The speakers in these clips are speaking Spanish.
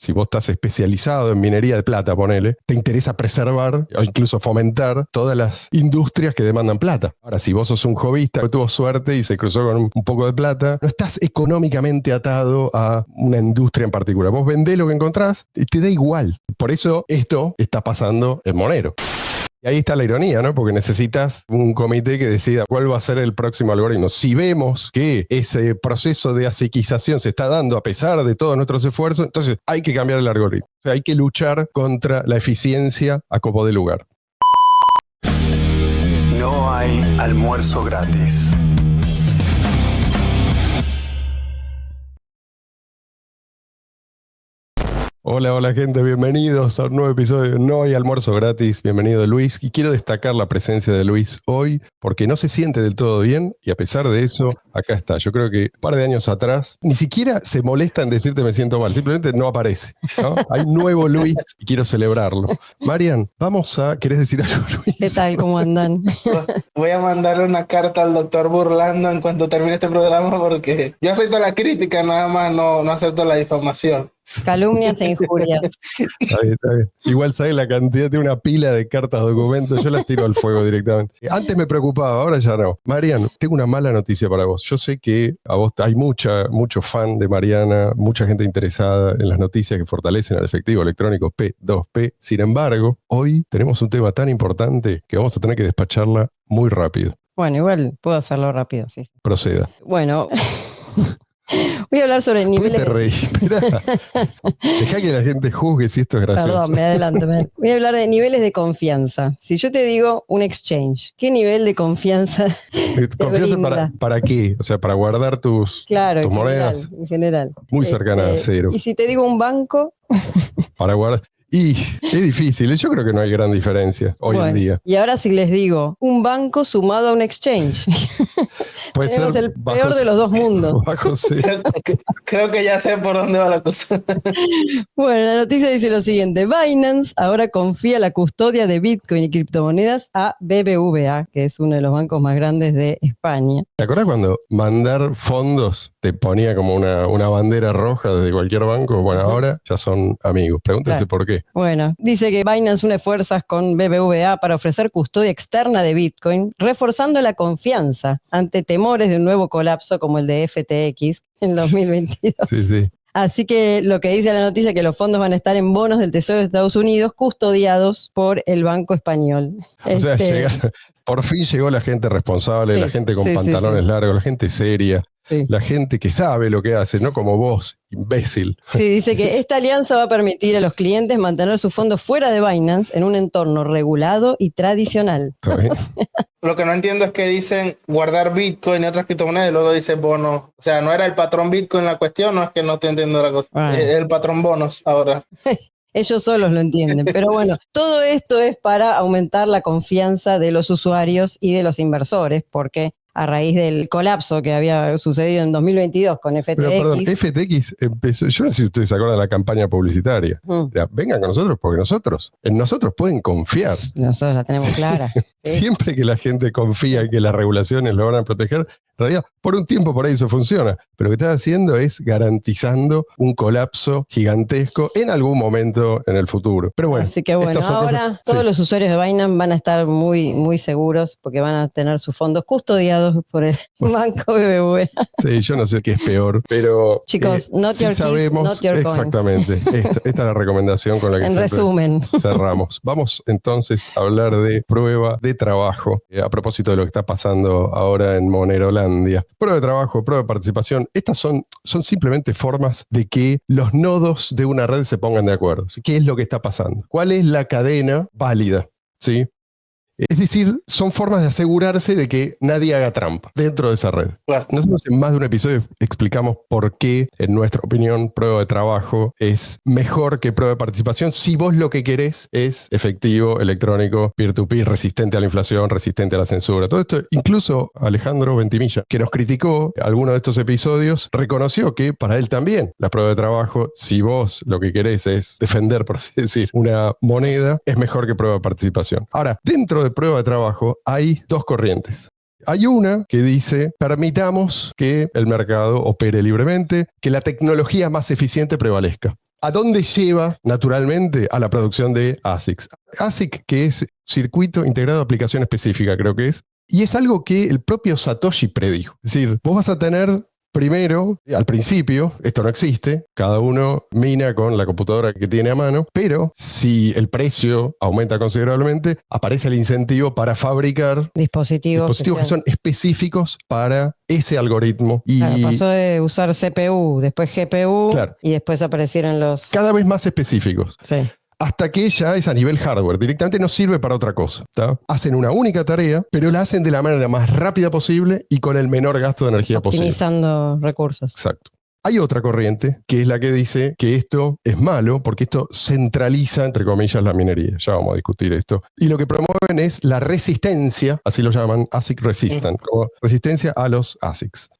si vos estás especializado en minería de plata, ponele, te interesa preservar o incluso fomentar todas las industrias que demandan plata. Ahora, si vos sos un hobbyista que tuvo suerte y se cruzó con un poco de plata, no estás económicamente atado a una industria en particular. Vos vendés lo que encontrás y te da igual. Por eso esto está pasando en Monero. Y ahí está la ironía, ¿no? Porque necesitas un comité que decida cuál va a ser el próximo algoritmo. Si vemos que ese proceso de asequización se está dando a pesar de todos nuestros esfuerzos, entonces hay que cambiar el algoritmo. O sea, hay que luchar contra la eficiencia a como de lugar. No hay almuerzo gratis. Hola gente, bienvenidos a un nuevo episodio de No hay almuerzo gratis. Bienvenido Luis. Y quiero destacar la presencia de Luis hoy porque no se siente del todo bien y a pesar de eso, acá está. Yo creo que un par de años atrás ni siquiera se molesta en decirte me siento mal, simplemente no aparece, ¿no? Hay un nuevo Luis y quiero celebrarlo. Marian, ¿querés decir algo, Luis? ¿Qué tal? ¿Cómo andan? Voy a mandarle una carta al doctor Burlando en cuanto termine este programa porque yo acepto la crítica, nada más no acepto la difamación. Calumnias e injurias. Está bien. Igual sabes la cantidad, de una pila de cartas, documentos, yo las tiro al fuego directamente. Antes me preocupaba, ahora ya no. Marian, tengo una mala noticia para vos. Yo sé que a vos hay mucho fan de Mariana, mucha gente interesada en las noticias que fortalecen al efectivo electrónico P2P. Sin embargo, hoy tenemos un tema tan importante que vamos a tener que despacharla muy rápido. Bueno, igual puedo hacerlo rápido, sí. Proceda. Bueno, voy a hablar sobre niveles... ¿Por qué te reís? Esperá. Deja que la gente juzgue si esto es gracioso. Perdón, me adelanto. Voy a hablar de niveles de confianza. Si yo te digo un exchange, ¿qué nivel de confianza ¿Confianza para qué? O sea, para guardar tus monedas. En general. Muy cercana a cero. Y si te digo un banco... Para guardar... Y es difícil, yo creo que no hay gran diferencia hoy en día. Y ahora si les digo un banco sumado a un exchange, tenemos el peor de los dos mundos. Creo que ya sé por dónde va la cosa. Bueno, la noticia dice lo siguiente: Binance ahora confía la custodia de Bitcoin y criptomonedas a BBVA, que es uno de los bancos más grandes de España. ¿Te acuerdas cuando mandar fondos te ponía como una bandera roja desde cualquier banco? Bueno, ahora ya son amigos. Pregúntense por qué. Bueno, dice que Binance une fuerzas con BBVA para ofrecer custodia externa de Bitcoin, reforzando la confianza ante temores de un nuevo colapso como el de FTX en 2022. Sí. Así que lo que dice la noticia es que los fondos van a estar en bonos del Tesoro de Estados Unidos custodiados por el Banco Español. O sea, por fin llegó la gente responsable, la gente con pantalones largos, la gente seria. Sí. La gente que sabe lo que hace, no como vos, imbécil. Sí, dice que esta alianza va a permitir a los clientes mantener sus fondos fuera de Binance en un entorno regulado y tradicional. Lo que no entiendo es que dicen guardar Bitcoin y otras criptomonedas y luego dicen bonos. O sea, no era el patrón Bitcoin la cuestión, no es que no estoy entendiendo la cosa. Es el patrón bonos ahora. Ellos solos lo entienden, pero bueno, todo esto es para aumentar la confianza de los usuarios y de los inversores, porque a raíz del colapso que había sucedido en 2022 con FTX. Pero perdón, FTX empezó, yo no sé si ustedes se acuerdan de la campaña publicitaria. Vengan con nosotros porque en nosotros pueden confiar. Nosotros la tenemos clara. ¿Sí? Siempre que la gente confía en que las regulaciones lo van a proteger, en realidad, por un tiempo por ahí eso funciona, pero lo que está haciendo es garantizando un colapso gigantesco en algún momento en el futuro. Pero bueno, así que bueno, ahora todos los usuarios de Binance van a estar muy, muy seguros porque van a tener sus fondos custodiados por el banco BBVA. Sí, yo no sé qué es peor, pero chicos, not your keys, not your coins. Exactamente, esta es la recomendación con la que en resumen cerramos. Vamos entonces a hablar de prueba de trabajo, a propósito de lo que está pasando ahora en Monerolandia. Prueba de trabajo, prueba de participación, estas son simplemente formas de que los nodos de una red se pongan de acuerdo. ¿Qué es lo que está pasando? ¿Cuál es la cadena válida? ¿Sí? Es decir, son formas de asegurarse de que nadie haga trampa dentro de esa red. Claro. Nosotros en más de un episodio explicamos por qué, en nuestra opinión, prueba de trabajo es mejor que prueba de participación si vos lo que querés es efectivo, electrónico, peer-to-peer, resistente a la inflación, resistente a la censura. Todo esto, incluso Alejandro Ventimilla, que nos criticó algunos de estos episodios, reconoció que para él también la prueba de trabajo, si vos lo que querés es defender, por así decir, una moneda, es mejor que prueba de participación. Ahora, dentro de prueba de trabajo hay dos corrientes. Hay una que dice, permitamos que el mercado opere libremente, que la tecnología más eficiente prevalezca. ¿A dónde lleva naturalmente? A la producción de ASICs. ASIC, que es Circuito Integrado de Aplicación Específica, creo que es. Y es algo que el propio Satoshi predijo. Es decir, vos vas a tener primero, al principio, esto no existe, cada uno mina con la computadora que tiene a mano, pero si el precio aumenta considerablemente, aparece el incentivo para fabricar dispositivos que son específicos para ese algoritmo. Y claro, pasó de usar CPU, después GPU, claro, y después aparecieron los... cada vez más específicos. Sí. Hasta que ya es a nivel hardware, directamente no sirve para otra cosa. ¿Tá? Hacen una única tarea, pero la hacen de la manera más rápida posible y con el menor gasto de energía posible. Optimizando recursos. Exacto. Hay otra corriente, que es la que dice que esto es malo porque esto centraliza, entre comillas, la minería. Ya vamos a discutir esto. Y lo que promueven es la resistencia, así lo llaman, ASIC resistant, como resistencia a los ASICs.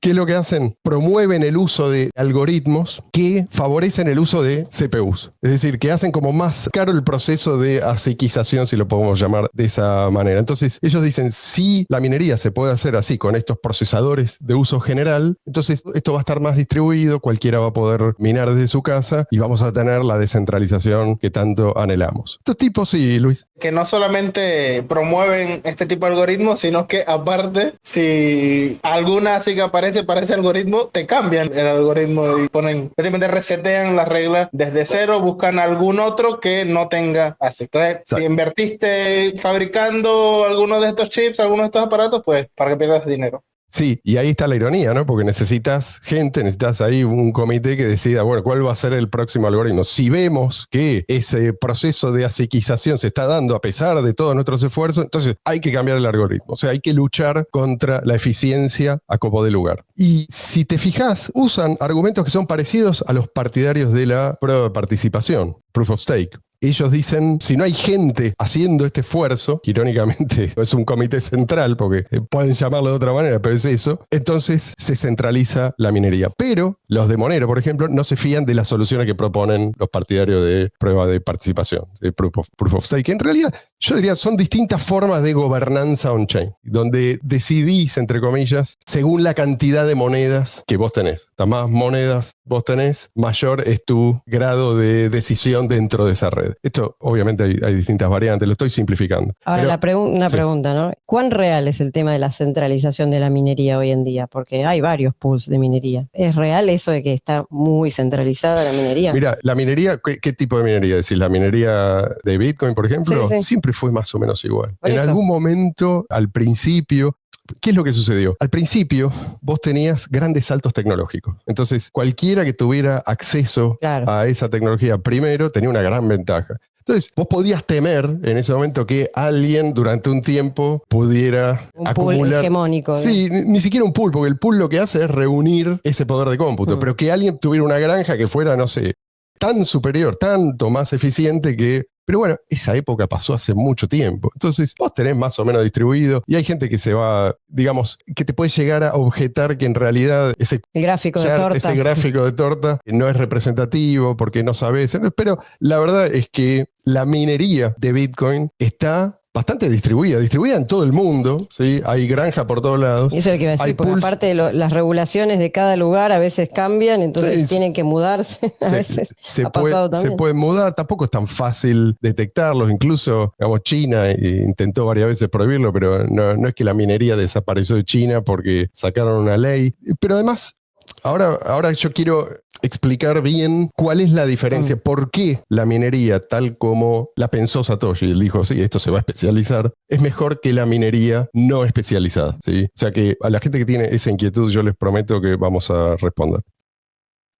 ¿Qué es lo que hacen? Promueven el uso de algoritmos que favorecen el uso de CPUs. Es decir, que hacen como más caro el proceso de ASICización, si lo podemos llamar de esa manera. Entonces, ellos dicen, si la minería se puede hacer así, con estos procesadores de uso general, entonces esto va a estar más distribuido, cualquiera va a poder minar desde su casa y vamos a tener la descentralización que tanto anhelamos. Estos tipos, sí, Luis. Que no solamente promueven este tipo de algoritmos, sino que aparte, si alguna ASIC aparece para ese algoritmo, te cambian el algoritmo y ponen, prácticamente resetean las reglas desde cero, buscan algún otro que no tenga ASIC. Entonces, si invertiste fabricando alguno de estos chips, alguno de estos aparatos, pues para que pierdas dinero. Sí, y ahí está la ironía, ¿no? Porque necesitas gente, necesitas ahí un comité que decida, bueno, cuál va a ser el próximo algoritmo. Si vemos que ese proceso de ASICización se está dando a pesar de todos nuestros esfuerzos, entonces hay que cambiar el algoritmo. O sea, hay que luchar contra la eficiencia a como de lugar. Y si te fijas, usan argumentos que son parecidos a los partidarios de la prueba de participación, Proof of Stake. Ellos dicen, si no hay gente haciendo este esfuerzo, irónicamente es un comité central, porque pueden llamarlo de otra manera, pero es eso, entonces se centraliza la minería. Pero los de Monero, por ejemplo, no se fían de las soluciones que proponen los partidarios de prueba de participación, de Proof of Stake. En realidad, yo diría, son distintas formas de gobernanza on-chain, donde decidís, entre comillas, según la cantidad de monedas que vos tenés. Más monedas vos tenés, mayor es tu grado de decisión dentro de esa red. Esto, obviamente, hay distintas variantes, lo estoy simplificando. Ahora, pero, una pregunta, ¿no? ¿Cuán real es el tema de la centralización de la minería hoy en día? Porque hay varios pools de minería. ¿Es real eso de que está muy centralizada la minería? Mira, la minería, ¿qué tipo de minería decís? ¿La minería de Bitcoin, por ejemplo? Sí. Siempre fue más o menos igual. Por en eso. algún momento, al principio, ¿qué es lo que sucedió? Al principio, vos tenías grandes saltos tecnológicos. Entonces, cualquiera que tuviera acceso a esa tecnología primero tenía una gran ventaja. Entonces, vos podías temer en ese momento que alguien durante un tiempo pudiera un acumular... pool hegemónico. Sí, ni siquiera un pool, porque el pool lo que hace es reunir ese poder de cómputo. Pero que alguien tuviera una granja que fuera, no sé, tan superior, tanto más eficiente que... Pero bueno, esa época pasó hace mucho tiempo. Entonces, vos tenés más o menos distribuido y hay gente que se va, digamos, que te puede llegar a objetar que en realidad ese gráfico de torta. Ese gráfico de torta no es representativo porque no sabés. Pero la verdad es que la minería de Bitcoin está bastante distribuida en todo el mundo, ¿sí? Hay granja por todos lados. Y eso es lo que iba a decir, porque aparte las regulaciones de cada lugar a veces cambian, entonces tienen que mudarse. A veces ha pasado también. Se pueden mudar, tampoco es tan fácil detectarlos, incluso, digamos, China intentó varias veces prohibirlo, pero no es que la minería desapareció de China porque sacaron una ley, pero además... Ahora yo quiero explicar bien cuál es la diferencia, por qué la minería, tal como la pensó Satoshi, él dijo, sí, esto se va a especializar, es mejor que la minería no especializada, ¿sí? O sea que a la gente que tiene esa inquietud yo les prometo que vamos a responder.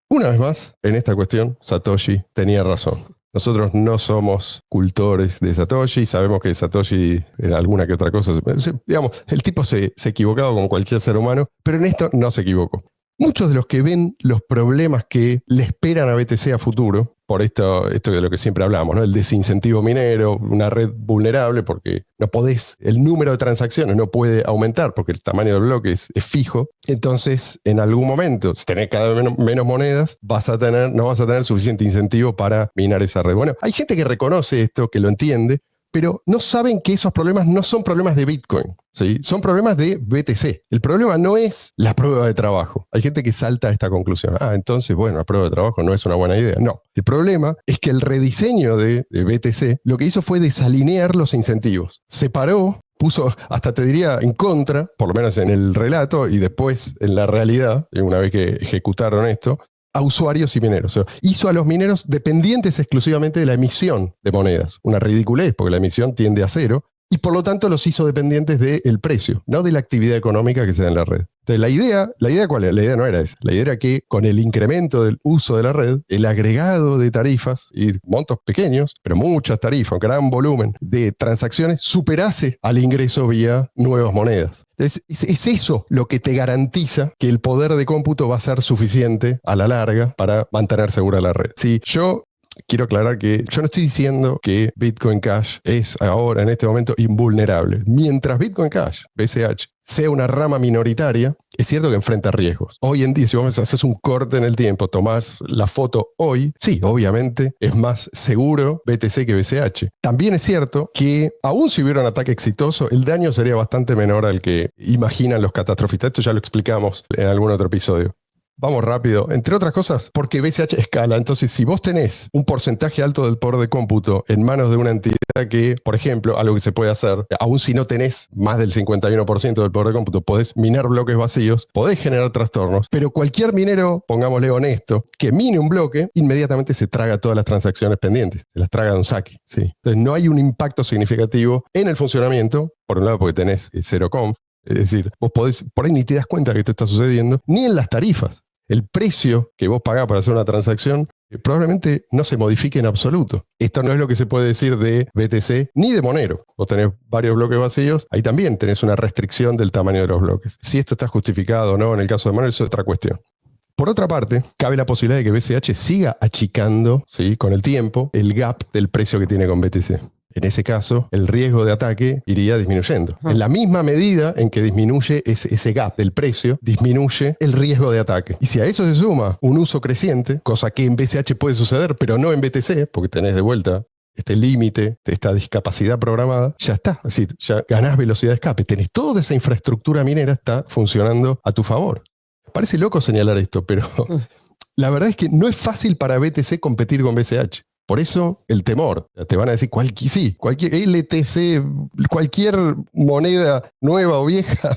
Una vez más, en esta cuestión, Satoshi tenía razón. Nosotros no somos cultores de Satoshi, sabemos que Satoshi era alguna que otra cosa. Digamos, el tipo se equivocaba como cualquier ser humano, pero en esto no se equivocó. Muchos de los que ven los problemas que le esperan a BTC a futuro, por esto de lo que siempre hablamos, ¿no? El desincentivo minero, una red vulnerable porque no podés, el número de transacciones no puede aumentar porque el tamaño del bloque es fijo. Entonces, en algún momento, si tenés cada vez menos monedas, no vas a tener suficiente incentivo para minar esa red. Bueno, hay gente que reconoce esto, que lo entiende, pero no saben que esos problemas no son problemas de Bitcoin, ¿sí? Son problemas de BTC. El problema no es la prueba de trabajo. Hay gente que salta a esta conclusión. Entonces, bueno, la prueba de trabajo no es una buena idea. No. El problema es que el rediseño de BTC lo que hizo fue desalinear los incentivos. Separó, puso, hasta te diría, en contra, por lo menos en el relato y después en la realidad, una vez que ejecutaron esto, a usuarios y mineros. O sea, hizo a los mineros dependientes exclusivamente de la emisión de monedas. Una ridiculez, porque la emisión tiende a cero, y por lo tanto los hizo dependientes del precio, no de la actividad económica que se da en la red. Entonces, ¿la idea cuál era? La idea no era esa. La idea era que con el incremento del uso de la red, el agregado de tarifas y montos pequeños, pero muchas tarifas, un gran volumen de transacciones, superase al ingreso vía nuevas monedas. Entonces, es eso lo que te garantiza que el poder de cómputo va a ser suficiente a la larga para mantener segura la red. Si yo quiero aclarar que yo no estoy diciendo que Bitcoin Cash es ahora, en este momento, invulnerable. Mientras Bitcoin Cash, BCH, sea una rama minoritaria, es cierto que enfrenta riesgos. Hoy en día, si vos haces un corte en el tiempo, tomás la foto hoy, sí, obviamente es más seguro BTC que BCH. También es cierto que, aun si hubiera un ataque exitoso, el daño sería bastante menor al que imaginan los catastrofistas. Esto ya lo explicamos en algún otro episodio. Vamos rápido. Entre otras cosas, porque BCH escala. Entonces, si vos tenés un porcentaje alto del poder de cómputo en manos de una entidad que, por ejemplo, algo que se puede hacer, aun si no tenés más del 51% del poder de cómputo, podés minar bloques vacíos, podés generar trastornos, pero cualquier minero, pongámosle honesto, que mine un bloque, inmediatamente se traga todas las transacciones pendientes. Se las traga de un saque, ¿sí? Entonces, no hay un impacto significativo en el funcionamiento, por un lado porque tenés zero conf, es decir, vos podés, por ahí ni te das cuenta que esto está sucediendo, ni en las tarifas. El precio que vos pagás para hacer una transacción probablemente no se modifique en absoluto. Esto no es lo que se puede decir de BTC ni de Monero. Vos tenés varios bloques vacíos, ahí también tenés una restricción del tamaño de los bloques. Si esto está justificado o no en el caso de Monero, eso es otra cuestión. Por otra parte, cabe la posibilidad de que BCH siga achicando, ¿sí?, con el tiempo el gap del precio que tiene con BTC. En ese caso, el riesgo de ataque iría disminuyendo. En la misma medida en que disminuye ese gap del precio, disminuye el riesgo de ataque. Y si a eso se suma un uso creciente, cosa que en BCH puede suceder, pero no en BTC, porque tenés de vuelta este límite de esta discapacidad programada, ya está. Es decir, ya ganás velocidad de escape. Tenés toda esa infraestructura minera, está funcionando a tu favor. Parece loco señalar esto, pero la verdad es que no es fácil para BTC competir con BCH. Por eso el temor. Te van a decir cualquier LTC, cualquier moneda nueva o vieja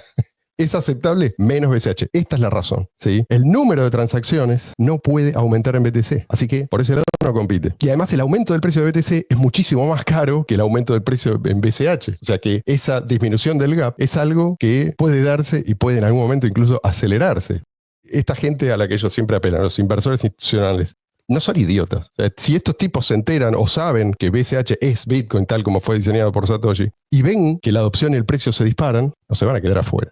es aceptable, menos BCH. Esta es la razón, ¿sí? El número de transacciones no puede aumentar en BTC. Así que por ese lado no compite. Y además el aumento del precio de BTC es muchísimo más caro que el aumento del precio en BCH. O sea que esa disminución del gap es algo que puede darse y puede en algún momento incluso acelerarse. Esta gente a la que ellos siempre apelan, los inversores institucionales, no son idiotas. O sea, si estos tipos se enteran o saben que BCH es Bitcoin tal como fue diseñado por Satoshi y ven que la adopción y el precio se disparan, no se van a quedar afuera.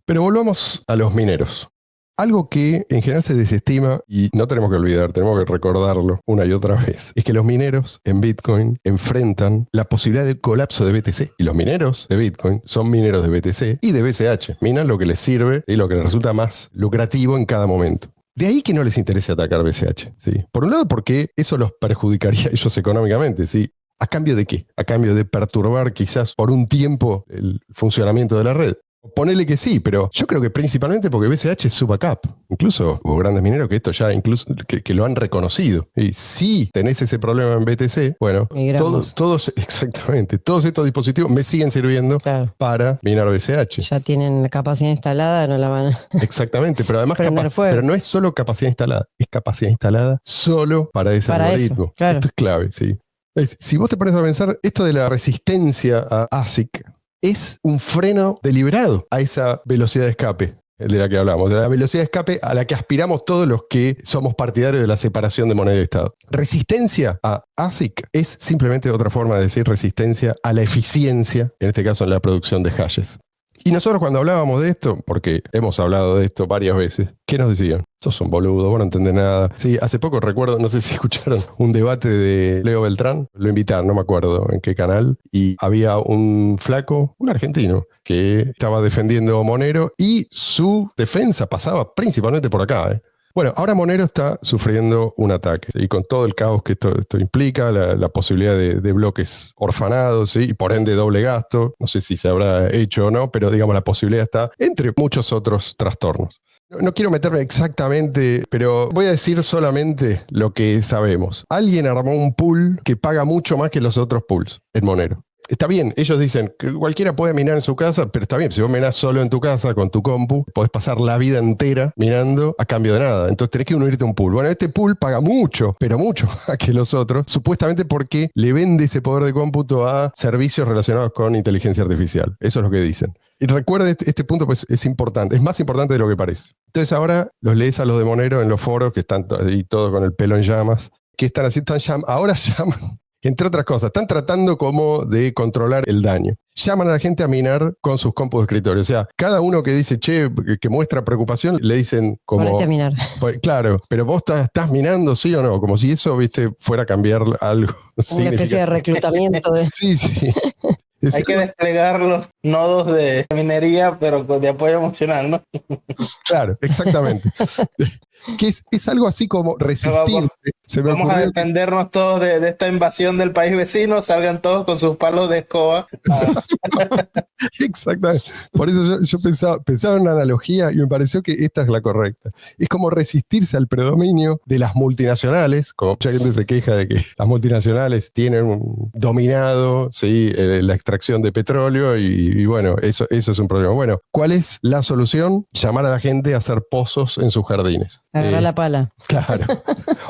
Pero volvamos a los mineros. Algo que en general se desestima y no tenemos que olvidar, tenemos que recordarlo una y otra vez, es que los mineros en Bitcoin enfrentan la posibilidad de colapso de BTC. Y los mineros de Bitcoin son mineros de BTC y de BCH. Minan lo que les sirve y lo que les resulta más lucrativo en cada momento. De ahí que no les interese atacar BCH, ¿sí? Por un lado, porque eso los perjudicaría a ellos económicamente, ¿sí? ¿A cambio de qué? A cambio de perturbar quizás por un tiempo el funcionamiento de la red. Ponele que sí, pero yo creo que principalmente porque BCH es su backup. Incluso hubo grandes mineros que esto ya incluso que lo han reconocido. Y si tenés ese problema en BTC, bueno, exactamente, todos estos dispositivos me siguen sirviendo para minar BCH. Ya tienen la capacidad instalada, no la van a... Exactamente, pero además pero no es solo capacidad instalada, es capacidad instalada solo para ese algoritmo. Eso, claro. Esto es clave, sí. Si vos te pones a pensar, esto de la resistencia a ASIC es un freno deliberado a esa velocidad de escape de la que hablamos, de la velocidad de escape a la que aspiramos todos los que somos partidarios de la separación de moneda y Estado. Resistencia a ASIC es simplemente otra forma de decir resistencia a la eficiencia, en este caso en la producción de hashes. Y nosotros cuando hablábamos de esto, porque hemos hablado de esto varias veces, ¿qué nos decían? Sos un boludo, vos no entendés nada. Sí, hace poco recuerdo, no sé si escucharon un debate de Leo Beltrán, lo invitaron, no me acuerdo en qué canal, y había un flaco, un argentino, que estaba defendiendo a Monero y su defensa pasaba principalmente por acá, Bueno, ahora Monero está sufriendo un ataque y con todo el caos que esto implica, la posibilidad de bloques orfanados, ¿sí? Y por ende doble gasto, no sé si se habrá hecho o no, pero digamos la posibilidad está entre muchos otros trastornos. No quiero meterme exactamente, pero voy a decir solamente lo que sabemos. Alguien armó un pool que paga mucho más que los otros pools en Monero. Está bien, ellos dicen que cualquiera puede minar en su casa, pero está bien, si vos minás solo en tu casa con tu compu, podés pasar la vida entera minando a cambio de nada. Entonces tenés que unirte a un pool. Bueno, este pool paga mucho, pero mucho más que los otros, supuestamente porque le vende ese poder de cómputo a servicios relacionados con inteligencia artificial. Eso es lo que dicen. Y recuerda, este punto pues, es importante, es más importante de lo que parece. Entonces ahora los lees a los de Monero en los foros, que están ahí todos con el pelo en llamas. ¿Qué están haciendo? Ahora llaman, entre otras cosas, están tratando como de controlar el daño. Llaman a la gente a minar con sus compus de escritorio. O sea, cada uno que dice, che, que muestra preocupación, le dicen como... Ponete a minar. Pues, claro, pero vos estás minando, ¿sí o no? Como si eso, viste, fuera a cambiar algo. Una especie de reclutamiento. Sí. Hay que desplegar los nodos de minería, pero de apoyo emocional, ¿no? Claro, exactamente. Que es algo así como resistirse. Vamos a defendernos todos de esta invasión del país vecino, salgan todos con sus palos de escoba. Exactamente. Por eso yo pensaba en una analogía y me pareció que esta es la correcta. Es como resistirse al predominio de las multinacionales, como mucha gente se queja de que las multinacionales tienen dominado, ¿sí? La extracción de petróleo y bueno, eso es un problema. Bueno, ¿cuál es la solución? Llamar a la gente a hacer pozos en sus jardines. Agarrar la pala. Claro.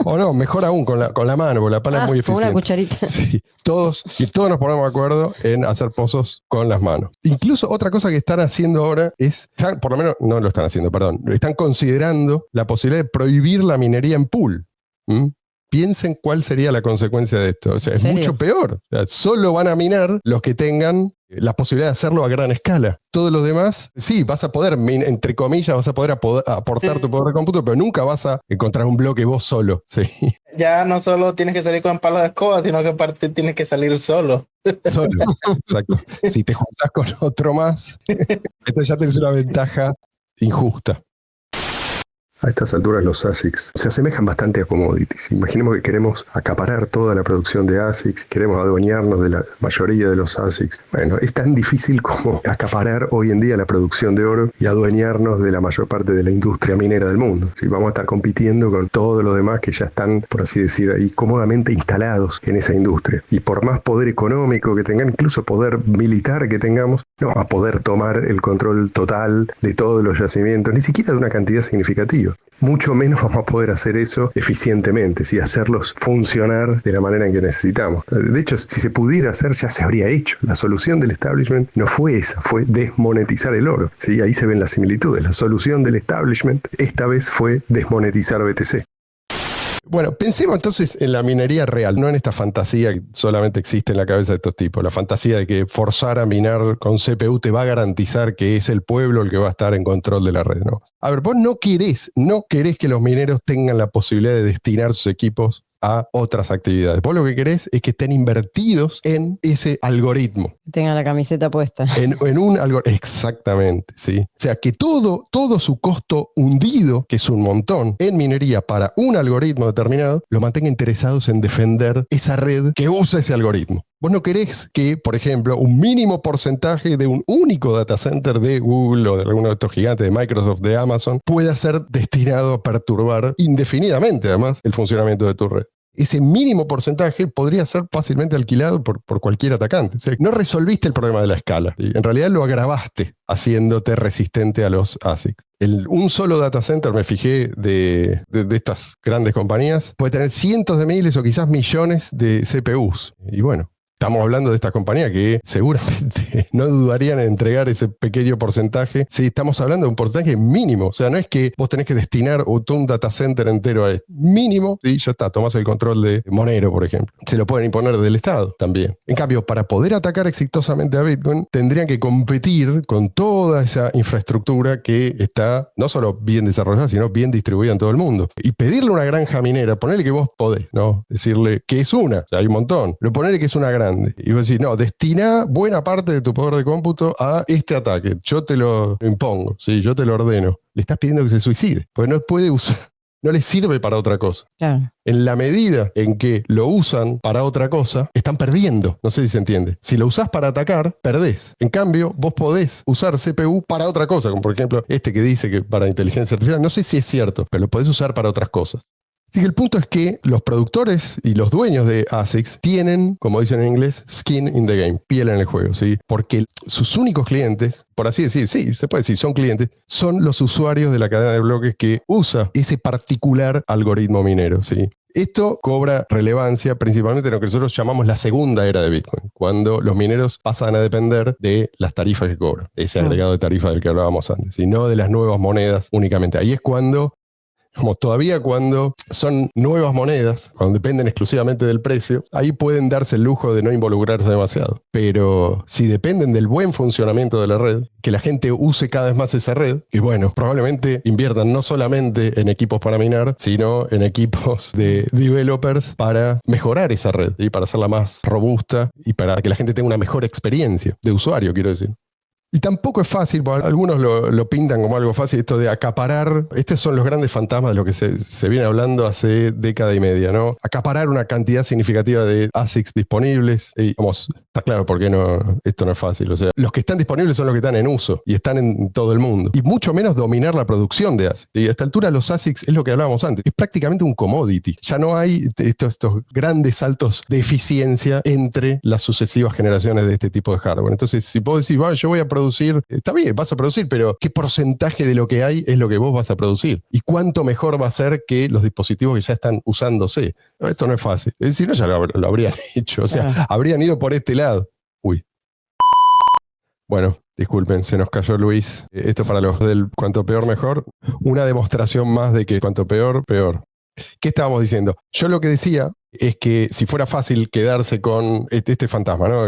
O no, mejor aún, con la mano, porque la pala es muy eficiente. Con una cucharita. Sí, todos nos ponemos de acuerdo en hacer pozos con las manos. Incluso otra cosa que están haciendo ahora por lo menos no lo están haciendo, perdón, están considerando la posibilidad de prohibir la minería en pool. Piensen cuál sería la consecuencia de esto. O sea, es mucho peor. O sea, solo van a minar los que tengan la posibilidad de hacerlo a gran escala. Todos los demás, sí, vas a poder, entre comillas, vas a poder aportar tu poder de cómputo, pero nunca vas a encontrar un bloque vos solo. Sí. Ya no solo tienes que salir con palos de escoba, sino que aparte tienes que salir solo. Solo, exacto. Si te juntás con otro más, esto ya tenés una ventaja injusta. A estas alturas los ASICs se asemejan bastante a commodities. Imaginemos que queremos acaparar toda la producción de ASICs, queremos adueñarnos de la mayoría de los ASICs. Bueno, es tan difícil como acaparar hoy en día la producción de oro y adueñarnos de la mayor parte de la industria minera del mundo. ¿Sí? Vamos a estar compitiendo con todos los demás que ya están, por así decir, ahí cómodamente instalados en esa industria. Y por más poder económico que tengan, incluso poder militar que tengamos, no a poder tomar el control total de todos los yacimientos, ni siquiera de una cantidad significativa. Mucho menos vamos a poder hacer eso eficientemente, ¿sí? Hacerlos funcionar de la manera en que necesitamos. De hecho, si se pudiera hacer, ya se habría hecho. La solución del establishment no fue esa, fue desmonetizar el oro. ¿Sí? Ahí se ven las similitudes. La solución del establishment esta vez fue desmonetizar BTC. Bueno, pensemos entonces en la minería real, no en esta fantasía que solamente existe en la cabeza de estos tipos. La fantasía de que forzar a minar con CPU te va a garantizar que es el pueblo el que va a estar en control de la red, ¿no? A ver, vos no querés que los mineros tengan la posibilidad de destinar sus equipos a otras actividades. Vos lo que querés es que estén invertidos en ese algoritmo. Tenga la camiseta puesta. En un algoritmo. Exactamente, ¿sí? O sea, que todo su costo hundido, que es un montón, en minería para un algoritmo determinado, lo mantenga interesados en defender esa red que usa ese algoritmo. Vos no querés que, por ejemplo, un mínimo porcentaje de un único data center de Google o de alguno de estos gigantes de Microsoft, de Amazon, pueda ser destinado a perturbar indefinidamente, además, el funcionamiento de tu red. Ese mínimo porcentaje podría ser fácilmente alquilado por cualquier atacante. O sea, no resolviste el problema de la escala. ¿Sí? En realidad lo agravaste haciéndote resistente a los ASICs. Un solo data center, me fijé, de estas grandes compañías, puede tener cientos de miles o quizás millones de CPUs. Y bueno, estamos hablando de esta compañía que seguramente no dudarían en entregar ese pequeño porcentaje. Sí, estamos hablando de un porcentaje mínimo. O sea, no es que vos tenés que destinar todo un data center entero a esto. Mínimo, y ya está, tomás el control de Monero, por ejemplo. Se lo pueden imponer del Estado también. En cambio, para poder atacar exitosamente a Bitcoin, tendrían que competir con toda esa infraestructura que está no solo bien desarrollada, sino bien distribuida en todo el mundo. Y pedirle a una granja minera, ponerle que vos podés, ¿no? Decirle que es una, o sea, hay un montón, pero ponerle que es una grande. Y vos decís, no, destina buena parte de tu poder de cómputo a este ataque. Yo te lo impongo, ¿sí? Yo te lo ordeno. Le estás pidiendo que se suicide, porque no puede usar. no les sirve para otra cosa. Claro. En la medida en que lo usan para otra cosa, están perdiendo. No sé si se entiende. Si lo usás para atacar, perdés. En cambio, vos podés usar CPU para otra cosa, como por ejemplo este que dice que para inteligencia artificial, no sé si es cierto, pero lo podés usar para otras cosas. Así que el punto es que los productores y los dueños de ASICs tienen, como dicen en inglés, skin in the game, piel en el juego, ¿sí? Porque sus únicos clientes, por así decir, sí, se puede decir, son clientes, son los usuarios de la cadena de bloques que usa ese particular algoritmo minero, ¿sí? Esto cobra relevancia principalmente en lo que nosotros llamamos la segunda era de Bitcoin, cuando los mineros pasan a depender de las tarifas que cobran, ese agregado de tarifa del que hablábamos antes, y no de las nuevas monedas únicamente. Ahí es cuando como todavía cuando son nuevas monedas, cuando dependen exclusivamente del precio, ahí pueden darse el lujo de no involucrarse demasiado. Pero si dependen del buen funcionamiento de la red, que la gente use cada vez más esa red, y bueno, probablemente inviertan no solamente en equipos para minar, sino en equipos de developers para mejorar esa red y para hacerla más robusta y para que la gente tenga una mejor experiencia de usuario, quiero decir. Y tampoco es fácil, porque algunos lo pintan como algo fácil, esto de acaparar. Estos son los grandes fantasmas de lo que se viene hablando hace década y media, ¿no? Acaparar una cantidad significativa de ASICs disponibles. Y vamos, está claro por qué esto no es fácil. O sea, los que están disponibles son los que están en uso y están en todo el mundo. Y mucho menos dominar la producción de ASICs. Y a esta altura los ASICs es lo que hablábamos antes. Es prácticamente un commodity. Ya no hay estos grandes saltos de eficiencia entre las sucesivas generaciones de este tipo de hardware. Entonces, si vos decís, bueno, yo voy a producir, está bien, vas a producir, pero ¿qué porcentaje de lo que hay es lo que vos vas a producir? ¿Y cuánto mejor va a ser que los dispositivos que ya están usándose? No, esto no es fácil. Es decir, no, ya lo habrían hecho. O sea, habrían ido por este lado. Uy. Bueno, disculpen, se nos cayó Luis. Esto para los del cuanto peor mejor. Una demostración más de que cuanto peor, peor. ¿Qué estábamos diciendo? Yo lo que decía es que si fuera fácil quedarse con este fantasma, ¿no?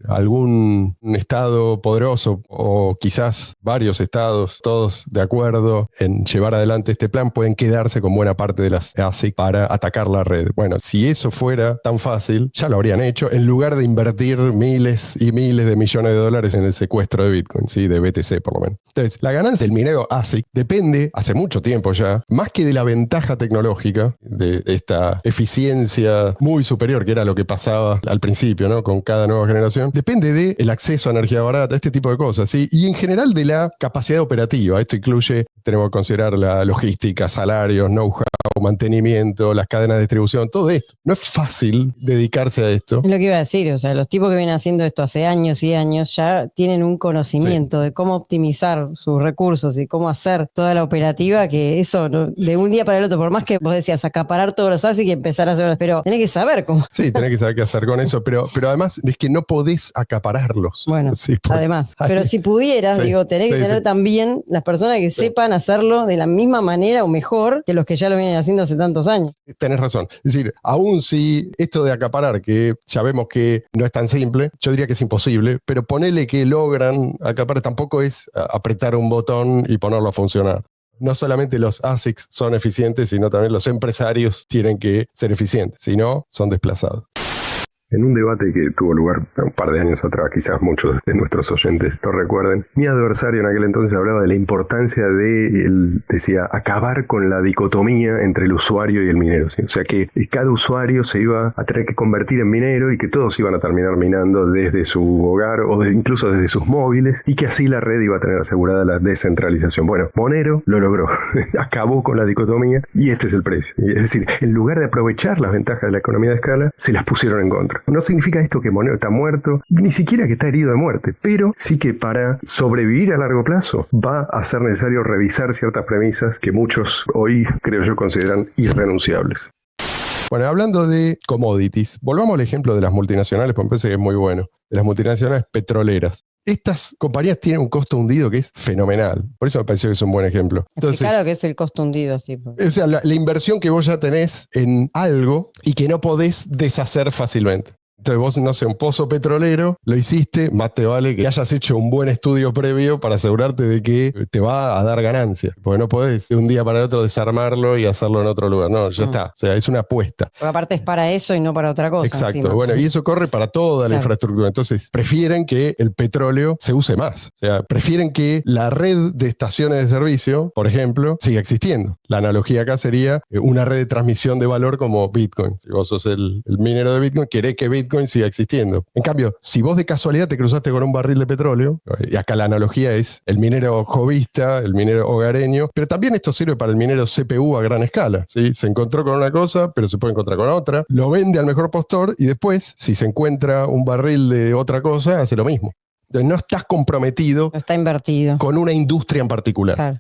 Algún estado poderoso o quizás varios estados, todos de acuerdo en llevar adelante este plan, pueden quedarse con buena parte de las ASIC para atacar la red. Bueno, si eso fuera tan fácil, ya lo habrían hecho, en lugar de invertir miles y miles de millones de dólares en el secuestro de Bitcoin, ¿sí? De BTC por lo menos. Entonces, la ganancia del minero ASIC depende, hace mucho tiempo ya, más que de la ventaja tecnológica, de esta eficiencia muy superior, que era lo que pasaba al principio, ¿no? Con cada nueva generación, depende del acceso a energía barata, este tipo de cosas, ¿sí? Y en general de la capacidad operativa. Esto incluye, tenemos que considerar la logística, salarios, know-how, mantenimiento, las cadenas de distribución, todo esto. No es fácil dedicarse a esto. Es lo que iba a decir, o sea, los tipos que vienen haciendo esto hace años y años ya tienen un conocimiento de cómo optimizar sus recursos y cómo hacer toda la operativa, que eso ¿no? De un día para el otro, por más que vos decías acaparar todos los ASIC y empezar a hacer, pero tenés que saber cómo. Sí, tenés que saber qué hacer con eso, pero además es que no podés acapararlos. Bueno, sí, además, pero si pudieras, digo, tenés que tener también las personas que sepan hacerlo de la misma manera o mejor que los que ya lo vienen haciendo hace tantos años. Tenés razón. Es decir, aún si esto de acaparar, que ya vemos que no es tan simple, yo diría que es imposible, pero ponele que logran acaparar, tampoco es apretar un botón y ponerlo a funcionar. No solamente los ASICs son eficientes, sino también los empresarios tienen que ser eficientes, si no, son desplazados. En un debate que tuvo lugar un par de años atrás, quizás muchos de nuestros oyentes lo recuerden, mi adversario en aquel entonces hablaba de la importancia él decía, acabar con la dicotomía entre el usuario y el minero, ¿sí? O sea que cada usuario se iba a tener que convertir en minero y que todos iban a terminar minando desde su hogar o incluso desde sus móviles y que así la red iba a tener asegurada la descentralización. Bueno, Monero lo logró, acabó con la dicotomía y este es el precio. Es decir, en lugar de aprovechar las ventajas de la economía de escala, se las pusieron en contra. No significa esto que Monero está muerto, ni siquiera que está herido de muerte, pero sí que para sobrevivir a largo plazo va a ser necesario revisar ciertas premisas que muchos hoy, creo yo, consideran irrenunciables. Bueno, hablando de commodities, volvamos al ejemplo de las multinacionales, porque me parece que es muy bueno, de las multinacionales petroleras. Estas compañías tienen un costo hundido que es fenomenal. Por eso me pareció que es un buen ejemplo. Entonces, claro que es el costo hundido así. O sea, la inversión que vos ya tenés en algo y que no podés deshacer fácilmente. Entonces vos, no sé, un pozo petrolero, lo hiciste, más te vale que hayas hecho un buen estudio previo para asegurarte de que te va a dar ganancia. Porque no podés de un día para el otro desarmarlo y hacerlo en otro lugar. No, ya está. O sea, es una apuesta. Porque aparte es para eso y no para otra cosa. Exacto. Encima. Bueno, y eso corre para toda la infraestructura. Entonces, prefieren que el petróleo se use más. O sea, prefieren que la red de estaciones de servicio, por ejemplo, siga existiendo. La analogía acá sería una red de transmisión de valor como Bitcoin. Si vos sos el minero de Bitcoin, querés que Bitcoin siga existiendo. En cambio, si vos de casualidad te cruzaste con un barril de petróleo, y acá la analogía es el minero jovista, el minero hogareño, pero también esto sirve para el minero CPU a gran escala, ¿sí? Se encontró con una cosa, pero se puede encontrar con otra, lo vende al mejor postor y después, si se encuentra un barril de otra cosa, hace lo mismo. Entonces, no estás comprometido No está invertido. con una industria en particular. Claro.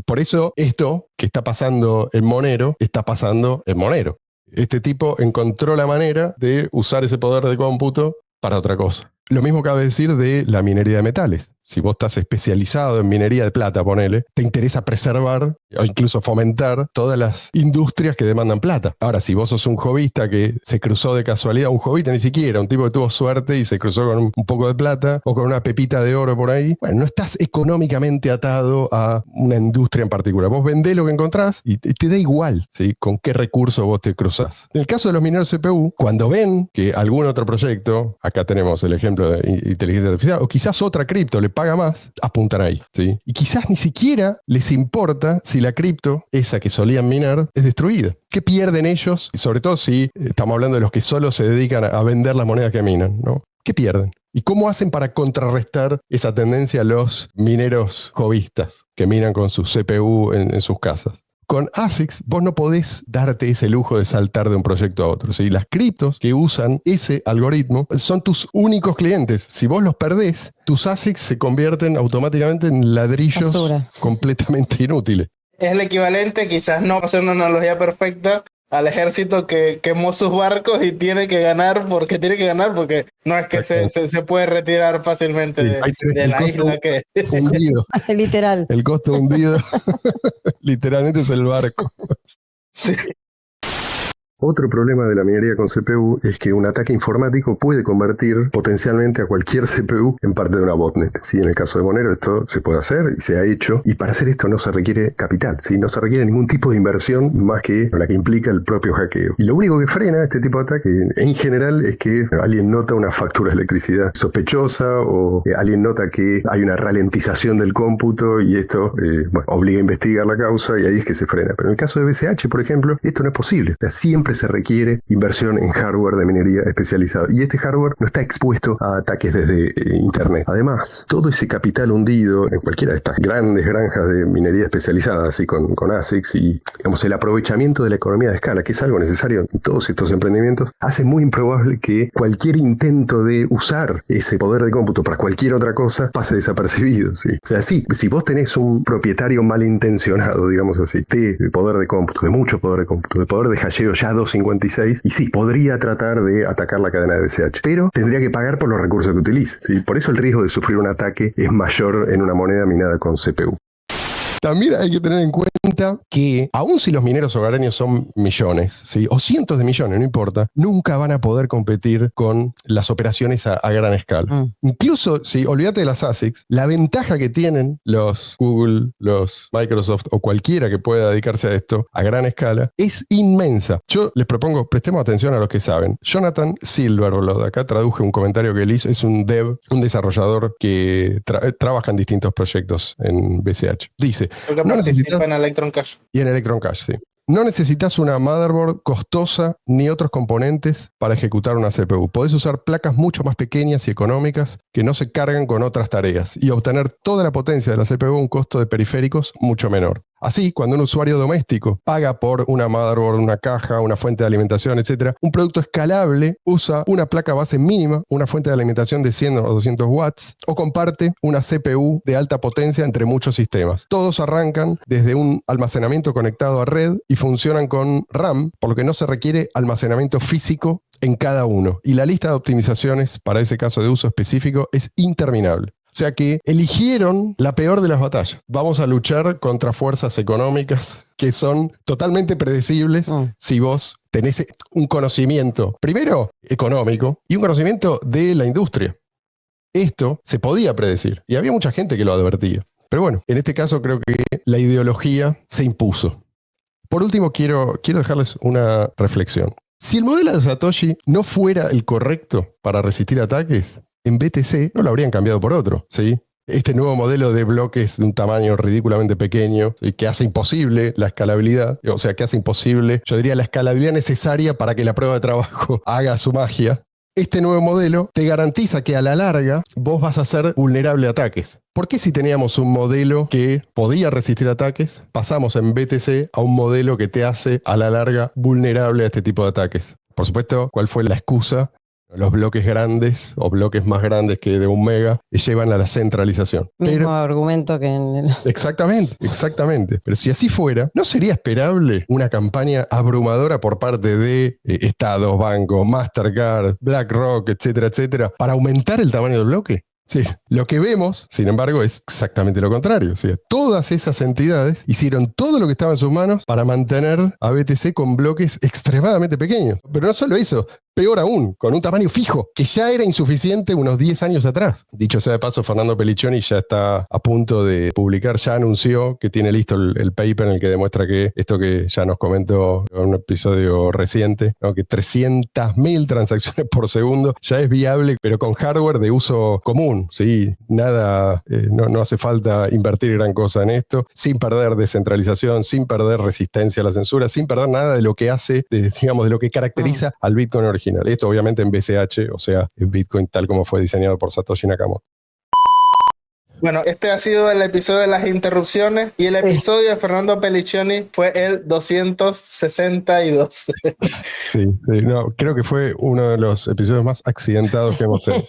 Por eso esto que está pasando en Monero, está pasando en Monero. Este tipo encontró la manera de usar ese poder de cómputo para otra cosa. Lo mismo cabe decir de la minería de metales. Si vos estás especializado en minería de plata, ponele, te interesa preservar o incluso fomentar todas las industrias que demandan plata. Ahora, si vos sos un jovista que se cruzó de casualidad, un jovista ni siquiera, un tipo que tuvo suerte y se cruzó con un poco de plata o con una pepita de oro por ahí, bueno, no estás económicamente atado a una industria en particular. Vos vendés lo que encontrás y te da igual, ¿sí?, con qué recurso vos te cruzás. En el caso de los mineros CPU, cuando ven que algún otro proyecto, acá tenemos el ejemplo de inteligencia artificial, o quizás otra cripto le paga más, apuntan ahí, ¿sí? Y quizás ni siquiera les importa si la cripto, esa que solían minar, es destruida. ¿Qué pierden ellos? Y sobre todo si estamos hablando de los que solo se dedican a vender las monedas que minan, ¿no? ¿Qué pierden? ¿Y cómo hacen para contrarrestar esa tendencia a los mineros jovistas que minan con su CPU en sus casas? Con ASICs vos no podés darte ese lujo de saltar de un proyecto a otro, ¿sí? Las criptos que usan ese algoritmo son tus únicos clientes. Si vos los perdés, tus ASICs se convierten automáticamente en ladrillos basura, completamente inútiles. Es el equivalente, quizás no va a ser una analogía perfecta, al ejército que quemó sus barcos y tiene que ganar porque no es que se puede retirar fácilmente de la isla que hundido. Literal. El costo hundido literalmente es el barco. Sí. Otro problema de la minería con CPU es que un ataque informático puede convertir potencialmente a cualquier CPU en parte de una botnet. ¿Sí? En el caso de Monero esto se puede hacer y se ha hecho, y para hacer esto no se requiere capital, ¿sí? No se requiere ningún tipo de inversión más que la que implica el propio hackeo. Y lo único que frena este tipo de ataque en general es que alguien nota una factura de electricidad sospechosa o alguien nota que hay una ralentización del cómputo y esto obliga a investigar la causa y ahí es que se frena. Pero en el caso de BCH, por ejemplo, esto no es posible. O sea, siempre se requiere inversión en hardware de minería especializado. Y este hardware no está expuesto a ataques desde Internet. Además, todo ese capital hundido en cualquiera de estas grandes granjas de minería especializada, así con ASICs, y digamos, el aprovechamiento de la economía de escala, que es algo necesario en todos estos emprendimientos, hace muy improbable que cualquier intento de usar ese poder de cómputo para cualquier otra cosa pase desapercibido, ¿sí? O sea, sí, si vos tenés un propietario malintencionado, digamos así, de poder de cómputo, de mucho poder de cómputo, de poder de hasheo ya 256, y sí, podría tratar de atacar la cadena de BCH, pero tendría que pagar por los recursos que utilice, ¿sí? Por eso el riesgo de sufrir un ataque es mayor en una moneda minada con CPU. También hay que tener en cuenta que, aun si los mineros hogareños son millones, ¿sí?, o cientos de millones, no importa, nunca van a poder competir con las operaciones a gran escala. Incluso, si olvídate de las ASICs, la ventaja que tienen los Google, los Microsoft o cualquiera que pueda dedicarse a esto a gran escala es inmensa. Yo les propongo, prestemos atención a los que saben. Jonathan Silverblod, acá traduje un comentario que él hizo, es un dev, un desarrollador que trabaja en distintos proyectos en BCH. Dice, porque participa en Electron Cash. Y en Electron Cash, sí. No necesitas una motherboard costosa ni otros componentes para ejecutar una CPU. Podés usar placas mucho más pequeñas y económicas que no se cargan con otras tareas y obtener toda la potencia de la CPU a un costo de periféricos mucho menor. Así, cuando un usuario doméstico paga por una motherboard, una caja, una fuente de alimentación, etc., un producto escalable usa una placa base mínima, una fuente de alimentación de 100 o 200 watts, o comparte una CPU de alta potencia entre muchos sistemas. Todos arrancan desde un almacenamiento conectado a red y funcionan con RAM, por lo que no se requiere almacenamiento físico en cada uno. Y la lista de optimizaciones para ese caso de uso específico es interminable. sea que eligieron la peor de las batallas. Vamos a luchar contra fuerzas económicas que son totalmente predecibles si vos tenés un conocimiento, primero económico, y un conocimiento de la industria. Esto se podía predecir y había mucha gente que lo advertía. Pero bueno, en este caso creo que la ideología se impuso. Por último, quiero dejarles una reflexión. Si el modelo de Satoshi no fuera el correcto para resistir ataques, en BTC no lo habrían cambiado por otro, ¿sí? Este nuevo modelo de bloques de un tamaño ridículamente pequeño, ¿sí?, que hace imposible la escalabilidad, o sea, que hace imposible, yo diría, la escalabilidad necesaria para que la prueba de trabajo haga su magia. Este nuevo modelo te garantiza que a la larga vos vas a ser vulnerable a ataques. ¿Por qué si teníamos un modelo que podía resistir ataques, pasamos en BTC a un modelo que te hace a la larga vulnerable a este tipo de ataques? Por supuesto, ¿cuál fue la excusa? Los bloques grandes o bloques más grandes que de 1 mega llevan a la centralización. Mismo argumento que en el... Exactamente. Pero si así fuera, ¿no sería esperable una campaña abrumadora por parte de estados, bancos, Mastercard, BlackRock, etcétera, para aumentar el tamaño del bloque? Sí, lo que vemos, sin embargo, es exactamente lo contrario. O sea, todas esas entidades hicieron todo lo que estaba en sus manos para mantener a BTC con bloques extremadamente pequeños. Pero no solo eso, peor aún, con un tamaño fijo, que ya era insuficiente unos 10 años atrás. Dicho sea de paso, Fernando Pelliccioni ya está a punto de publicar, ya anunció que tiene listo el paper en el que demuestra que esto que ya nos comentó en un episodio reciente, ¿no?, que 300.000 transacciones por segundo ya es viable, pero con hardware de uso común, ¿sí? Nada, no hace falta invertir gran cosa en esto, sin perder descentralización, sin perder resistencia a la censura, sin perder nada de lo que hace, de lo que caracteriza al Bitcoin original. Esto obviamente en BCH, o sea, en Bitcoin tal como fue diseñado por Satoshi Nakamoto. Bueno, este ha sido el episodio de las interrupciones y el episodio de Fernando Pelliccioni fue el 262. Sí, no, creo que fue uno de los episodios más accidentados que hemos tenido.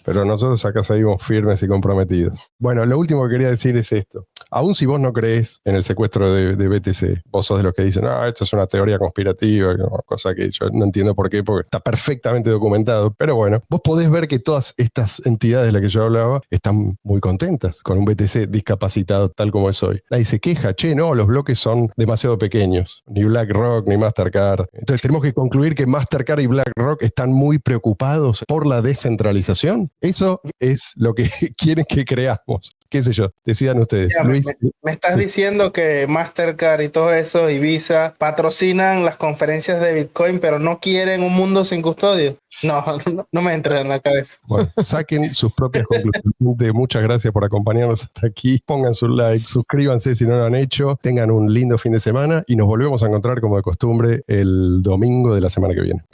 Pero nosotros acá seguimos firmes y comprometidos. Bueno, lo último que quería decir es esto. Aún si vos no crees en el secuestro de BTC, vos sos de los que dicen, esto es una teoría conspirativa, cosa que yo no entiendo por qué, porque está perfectamente documentado. Pero bueno, vos podés ver que todas estas entidades de las que yo hablaba están muy contentas con un BTC discapacitado tal como es hoy. Nadie se queja, no, los bloques son demasiado pequeños. Ni BlackRock, ni Mastercard. Entonces tenemos que concluir que Mastercard y BlackRock están muy preocupados por la descentralización. Eso es lo que quieren que creamos. Qué sé yo, decidan ustedes. Ya, Luis, me estás diciendo que Mastercard y todo eso y Visa patrocinan las conferencias de Bitcoin, pero no quieren un mundo sin custodio. No me entra en la cabeza. Bueno, saquen sus propias conclusiones. Muchas gracias por acompañarnos hasta aquí. Pongan su like, suscríbanse si no lo han hecho. Tengan un lindo fin de semana y nos volvemos a encontrar como de costumbre el domingo de la semana que viene.